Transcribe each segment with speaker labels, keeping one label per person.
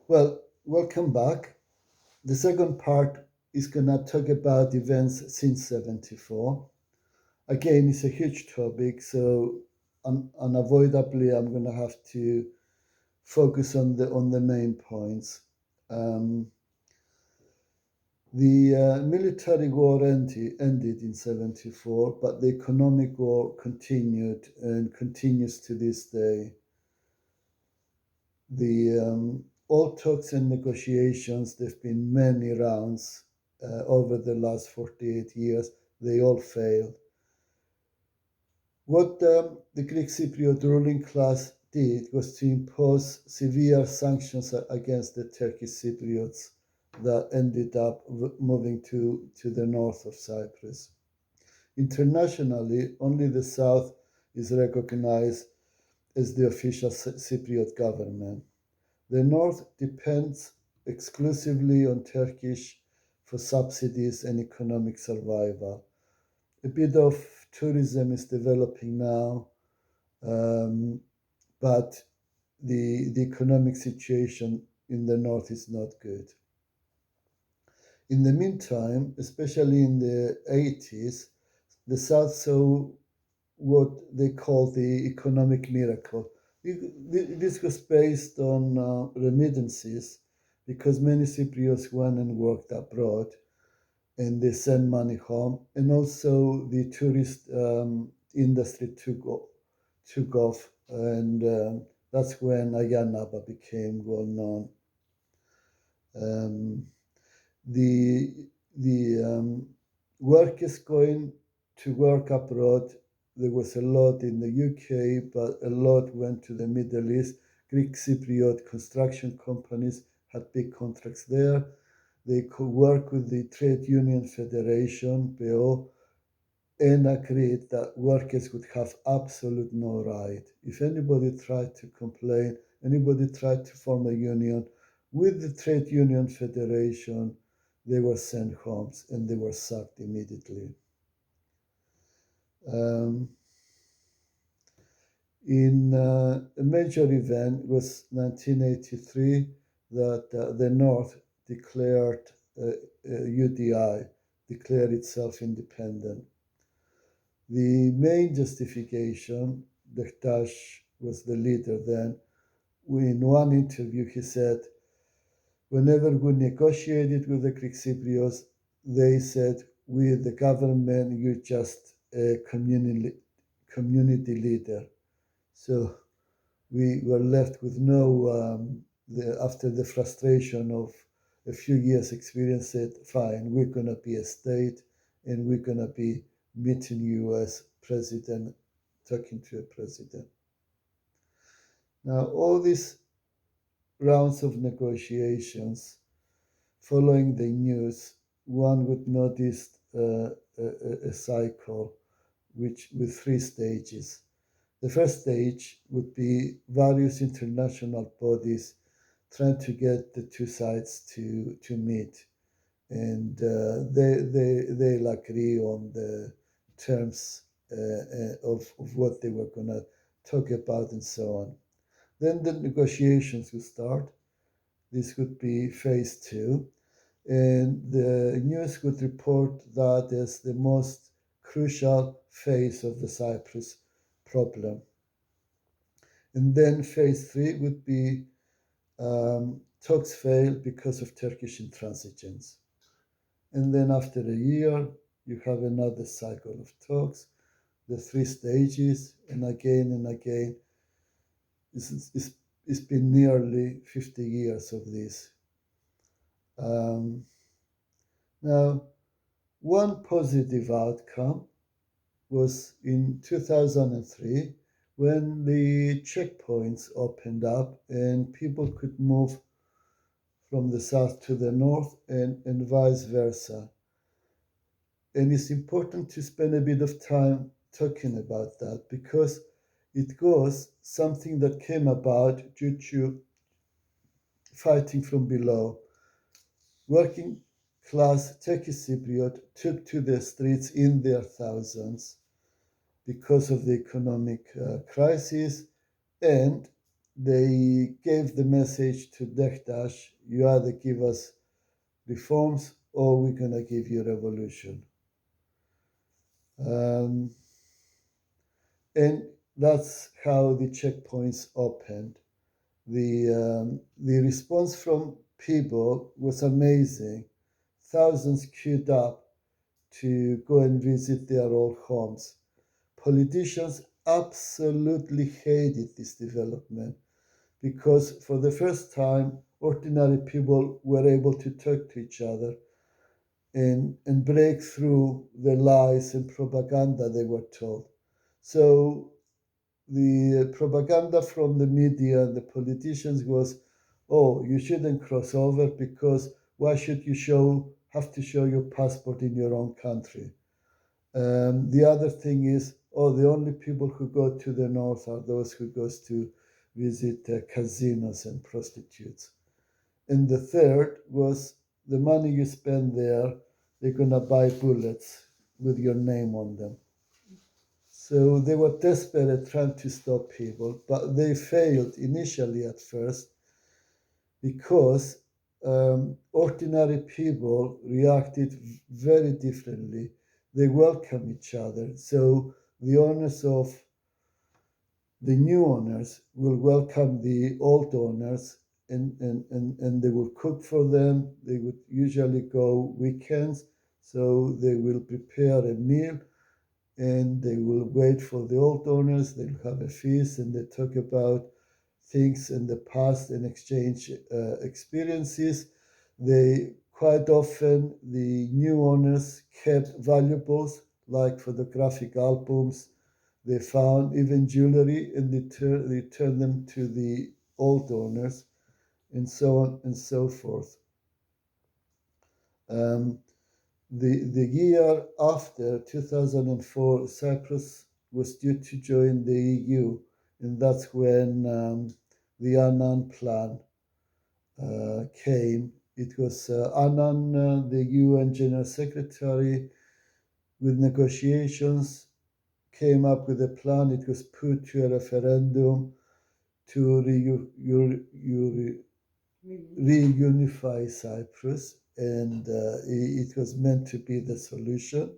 Speaker 1: Well, welcome back. The second part is going to talk about events since 74. Again, it's a huge topic, so unavoidably, I'm going to have to focus on the main points. Um, the military war ended in 74, but the economic war continued and continues to this day. The all talks and negotiations, there've been many rounds over the last 48 years. They all failed. What the Greek Cypriot ruling class did was to impose severe sanctions against the Turkish Cypriots that ended up moving to the north of Cyprus. Internationally, only the south is recognized as the official Cypriot government. The north depends exclusively on Turkish for subsidies and economic survival. A bit of tourism is developing now, um, but the economic situation in the north is not good. In the meantime, especially in the 80s, the south saw what they call the economic miracle. This was based on remittances because many Cypriots went and worked abroad and they sent money home. And also the tourist industry took off, and that's when Ayanaba became well known. Um, the workers going to work abroad, there was a lot in the UK, but a lot went to the Middle East. Greek Cypriot construction companies had big contracts there. They could work with the Trade Union Federation, BO, and agreed that workers would have absolute no right. If anybody tried to complain, anybody tried to form a union with the Trade Union Federation, they were sent home and they were sacked immediately. Um, in a major event was 1983 that the North declared UDI, declared itself independent. The main justification, Dekhtash was the leader then, in one interview he said, whenever we negotiated with the Greek Cypriots, they said, we, the government, you're just a community leader. So we were left with no, after the frustration of a few years experience, said, fine, we're going to be a state and we're going to be meeting you as president, talking to a president. Now, all these rounds of negotiations, following the news, one would notice a cycle which with three stages. The first stage would be various international bodies trying to get the two sides to meet, and they'll agree on the terms of what they were going to talk about and so on. Then the negotiations will start. This would be phase two, and the news would report that as the most crucial phase of the Cyprus problem. And then phase three would be talks fail because of Turkish intransigence. And then after a year, you have another cycle of talks, the three stages, and again. It's been nearly 50 years of this. Um, Now, one positive outcome was in 2003 when the checkpoints opened up and people could move from the south to the north and vice versa. And it's important to spend a bit of time talking about that because it was something that came about due to fighting from below. Working class Turkish Cypriot took to the streets in their thousands because of the economic crisis, and they gave the message to Denktash, you either give us reforms or we're going to give you revolution. Um, and that's how the checkpoints opened. The response from people was amazing. Thousands queued up to go and visit their old homes. Politicians absolutely hated this development because for the first time, ordinary people were able to talk to each other and break through the lies and propaganda they were told. So the propaganda from the media and the politicians was, oh, you shouldn't cross over because why should you have to show your passport in your own country? The other thing is, oh, the only people who go to the north are those who goes to visit casinos and prostitutes. And the third was the money you spend there, they're gonna buy bullets with your name on them. So they were desperate trying to stop people, but they failed initially at first because ordinary people reacted very differently. They welcome each other. So the owners of the new owners will welcome the old owners and they will cook for them. They would usually go weekends, so they will prepare a meal and they will wait for the old owners. They'll have a feast and they talk about things in the past and exchange experiences. They quite often, the new owners kept valuables like photographic albums. They found even jewelry and they turned them to the old owners and so on and so forth. Um, the year after 2004, Cyprus was due to join the EU, and that's when the Annan plan came. It was Annan, the UN General Secretary, with negotiations, came up with a plan. It was put to a referendum to reunify Cyprus, and it was meant to be the solution.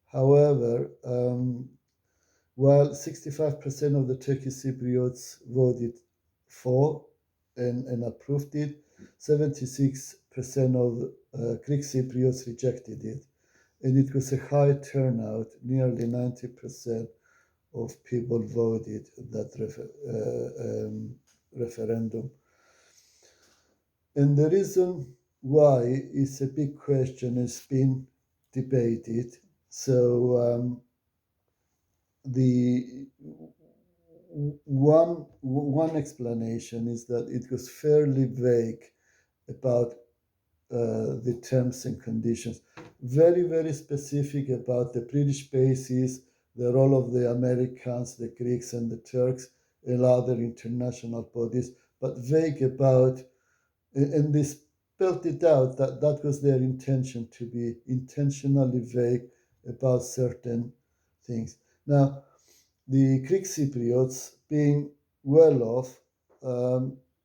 Speaker 1: However, while 65% of the Turkish Cypriots voted for and approved it, 76% of Greek Cypriots rejected it. And it was a high turnout, nearly 90% of people voted that referendum. And the reason why is a big question, has been debated. So the one explanation is that it was fairly vague about the terms and conditions, very specific about the British bases, the role of the Americans, the Greeks, and the Turks, and other international bodies, but vague about, and they spelled it out that that was their intention, to be intentionally vague about certain things. Now, the Greek Cypriots, being well off,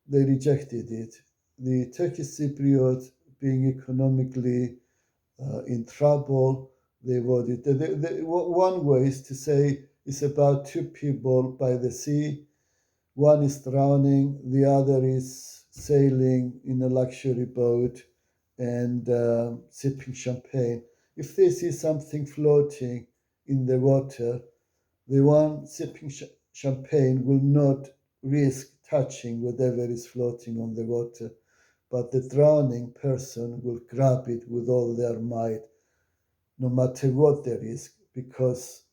Speaker 1: they rejected it. The Turkish Cypriots, being economically in trouble, they voted. One way is to say it's about two people by the sea. One is drowning, the other is sailing in a luxury boat and sipping champagne. If they see something floating in the water, the one sipping champagne will not risk touching whatever is floating on the water, but the drowning person will grab it with all their might, no matter what the risk, because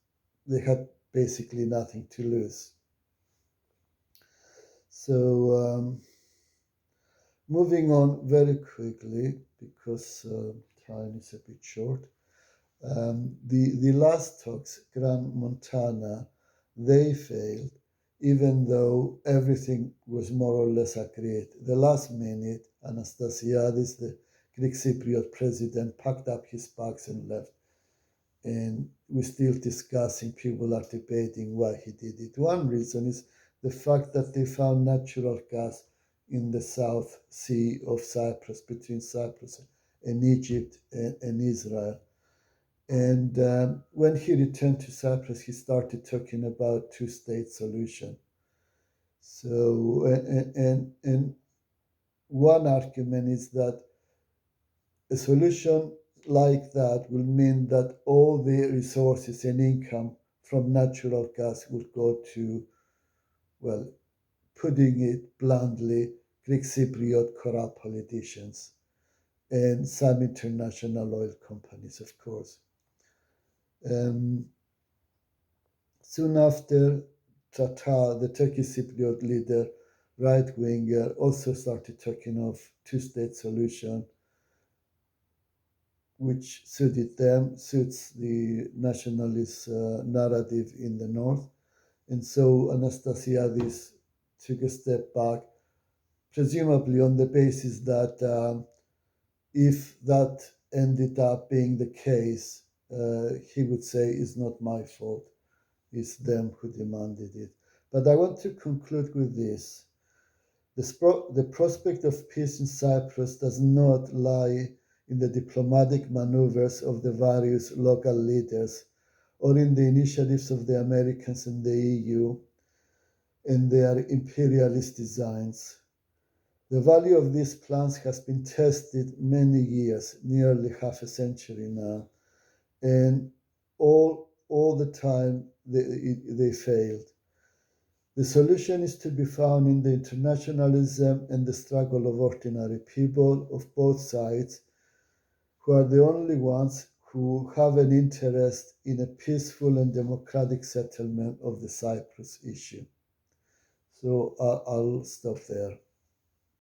Speaker 1: they had basically nothing to lose. So, moving on very quickly, because time is a bit short. The last talks, Gran Montana, they failed, even though everything was more or less agreed. The last minute, Anastasiadis, the Greek Cypriot president, packed up his bags and left. And we're still discussing, people are debating why he did it. One reason is the fact that they found natural gas in the South Sea of Cyprus, between Cyprus and Egypt and Israel. And when he returned to Cyprus, he started talking about two-state solution. So, and one argument is that a solution like that will mean that all the resources and income from natural gas would go to, well, putting it bluntly, Greek Cypriot corrupt politicians and some international oil companies, of course. Um, Soon after, Tatar, the Turkish Cypriot leader, right winger, also started talking of two-state solution, which suited them, suits the nationalist narrative in the north. And so Anastasiadis took a step back, presumably on the basis that if that ended up being the case, he would say, it's not my fault, it's them who demanded it. But I want to conclude with this. The prospect of peace in Cyprus does not lie in the diplomatic maneuvers of the various local leaders or in the initiatives of the Americans and the EU and their imperialist designs. The value of these plans has been tested many years, nearly half a century now, and all the time they failed. The solution is to be found in the internationalism and the struggle of ordinary people of both sides, who are the only ones who have an interest in a peaceful and democratic settlement of the Cyprus issue. So I'll stop there.